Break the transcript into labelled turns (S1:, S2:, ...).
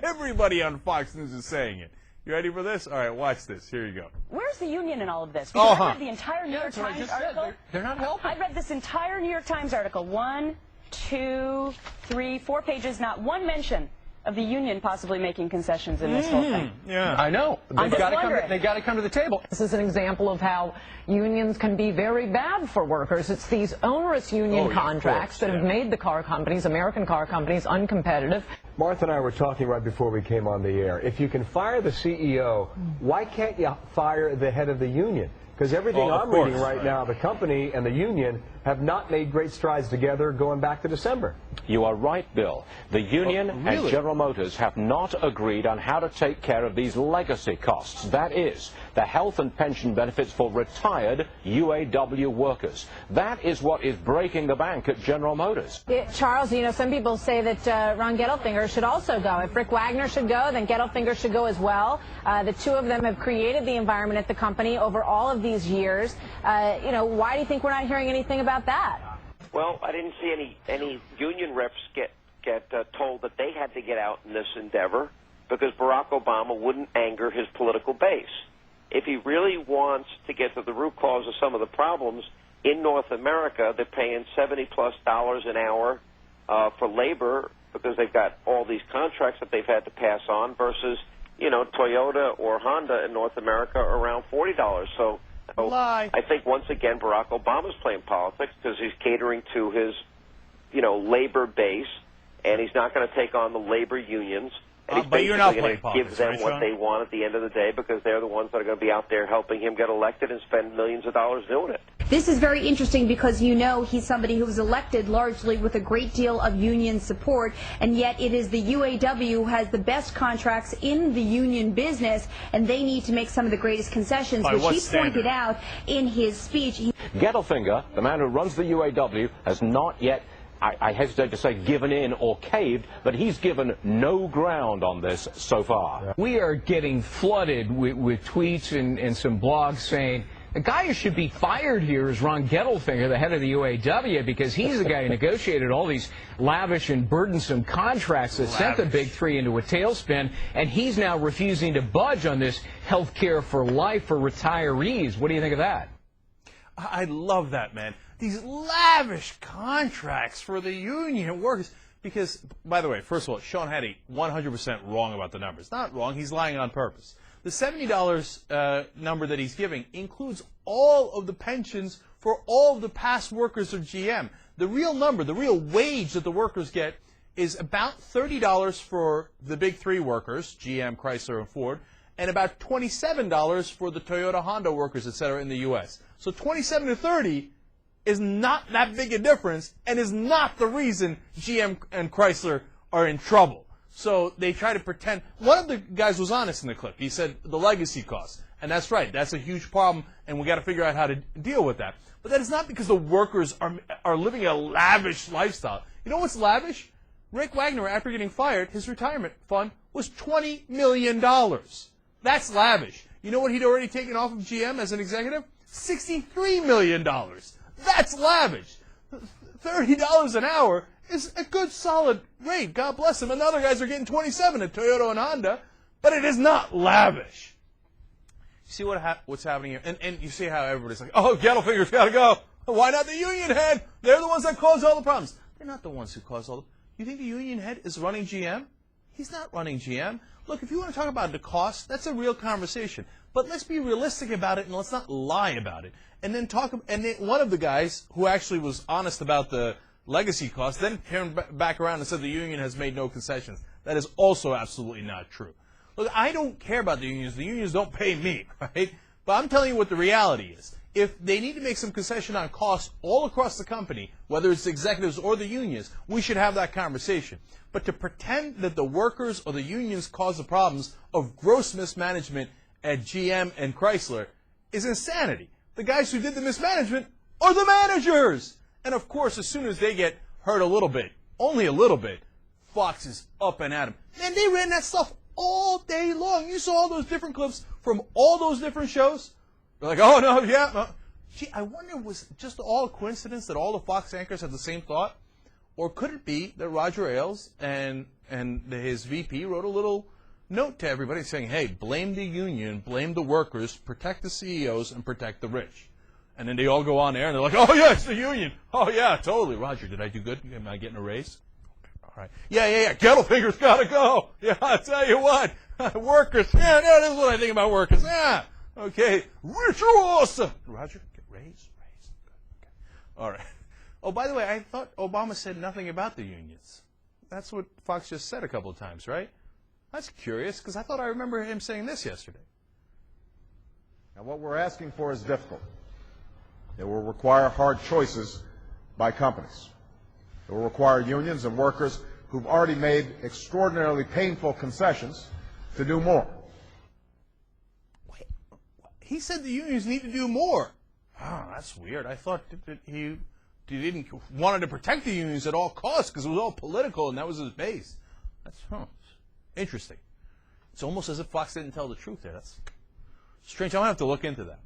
S1: Everybody on Fox News is saying it. You ready for this? All right, watch this. Here you go.
S2: Where's the union in all of this? Because I read the entire New York
S3: Times
S2: article.
S3: They're not helping.
S2: I read this entire New York Times article. 1, 2, 3, 4 pages, not one mention of the union possibly making concessions in this whole thing.
S1: Yeah,
S3: I know. They've got to come to the table.
S4: This is an example of how unions can be very bad for workers. It's these onerous union contracts that have made the car companies, American car companies, uncompetitive.
S5: Martha and I were talking right before we came on the air. If you can fire the CEO, why can't you fire the head of the union? Because everything I'm reading right now, the company and the union have not made great strides together going back to December.
S6: You are right, Bill. The union and General Motors have not agreed on how to take care of these legacy costs. That is, the health and pension benefits for retired UAW workers. That is what is breaking the bank at General Motors.
S7: Charles, you know, some people say that Ron Gettelfinger should also go. If Rick Wagner should go, then Gettelfinger should go as well. The two of them have created the environment at the company over all of these years. You know, why do you think we're not hearing anything about that?
S8: Well, I didn't see any union reps get told that they had to get out in this endeavor because Barack Obama wouldn't anger his political base. If he really wants to get to the root cause of some of the problems in North America, they're paying $70+ an hour for labor because they've got all these contracts that they've had to pass on versus, you know, Toyota or Honda in North America are around $40. So I think once again Barack Obama's playing politics because he's catering to his, you know, labor base, and he's not going to take on the labor unions. And he's basically going to give them what they want at the end of the day because they're the ones that are going to be out there helping him get elected and spend millions of dollars doing it.
S9: This is very interesting because, you know, he's somebody who was elected largely with a great deal of union support, and yet it is the UAW who has the best contracts in the union business, and they need to make some of the greatest concessions, which he pointed out in his speech.
S6: Gettelfinger, the man who runs the UAW, has not yet, I hesitate to say given in or caved, but he's given no ground on this so far.
S3: We are getting flooded with tweets and some blogs saying the guy who should be fired here is Ron Gettelfinger, the head of the UAW, because he's the guy who negotiated all these lavish and burdensome contracts that sent the big three into a tailspin, and he's now refusing to budge on this health care for life for retirees. What do you think of that?
S1: I love that, man. These lavish contracts for the union workers. Because, by the way, first of all, Sean Hannity 100% wrong about the numbers. Not wrong, he's lying on purpose. The $70 number that he's giving includes all of the pensions for all of the past workers of GM. The real number, the real wage that the workers get is about $30 for the big three workers, GM, Chrysler, and Ford, and about $27 for the Toyota, Honda workers, et cetera, in the U.S. So 27 to 30 is not that big a difference and is not the reason GM and Chrysler are in trouble. So they try to pretend. One of the guys was honest in the clip. He said the legacy costs. And that's right. That's a huge problem, and we got to figure out how to deal with that. But that is not because the workers are living a lavish lifestyle. You know what's lavish? Rick Wagner, after getting fired, his retirement fund was $20 million. That's lavish. You know what he'd already taken off of GM as an executive? $63 million. That's lavish. $30 an hour is a good, solid rate. God bless him. And other guys are getting 27 at Toyota and Honda, but it is not lavish. You see what's happening here? And you see how everybody's like, oh, Gettelfinger's got to go. Why not the union head? They're the ones that caused all the problems. They're not the ones who caused all the problems. You think the union head is running GM? He's not running GM. Look, if you want to talk about the cost, that's a real conversation. But let's be realistic about it, and let's not lie about it. And then one of the guys who actually was honest about the legacy costs then turned back around and said the union has made no concessions. That is also absolutely not true. Look, I don't care about the unions. The unions don't pay me, right? But I'm telling you what the reality is. If they need to make some concession on costs all across the company, whether it's executives or the unions, we should have that conversation. But to pretend that the workers or the unions cause the problems of gross mismanagement at GM and Chrysler is insanity. The guys who did the mismanagement are the managers. And of course, as soon as they get hurt a little bit, only a little bit, Fox is up and at them. And they ran that stuff all day long. You saw all those different clips from all those different shows. They're like, oh, no, yeah. No. Gee, I wonder, was it just all a coincidence that all the Fox anchors had the same thought? Or could it be that Roger Ailes and his VP wrote a little note to everybody saying, hey, blame the union, blame the workers, protect the CEOs, and protect the rich. And then they all go on air and they're like, oh, yeah, it's the union. Oh, yeah, totally. Roger, did I do good? Am I getting a raise? All right. Yeah. Gettlefinger's got to go. Yeah, I'll tell you what. Workers. Yeah, this is what I think about workers. Yeah. Okay. Rituals. Roger, get raise. Okay. All right. Oh, by the way, I thought Obama said nothing about the unions. That's what Fox just said a couple of times, right? That's curious, because I thought I remember him saying this yesterday.
S10: Now, what we're asking for is difficult. It will require hard choices by companies. It will require unions and workers who've already made extraordinarily painful concessions to do more.
S1: Wait, he said the unions need to do more. Oh, that's weird. I thought that he didn't wanted to protect the unions at all costs because it was all political and that was his base. That's interesting. It's almost as if Fox didn't tell the truth there. That's strange. I'm going to have to look into that.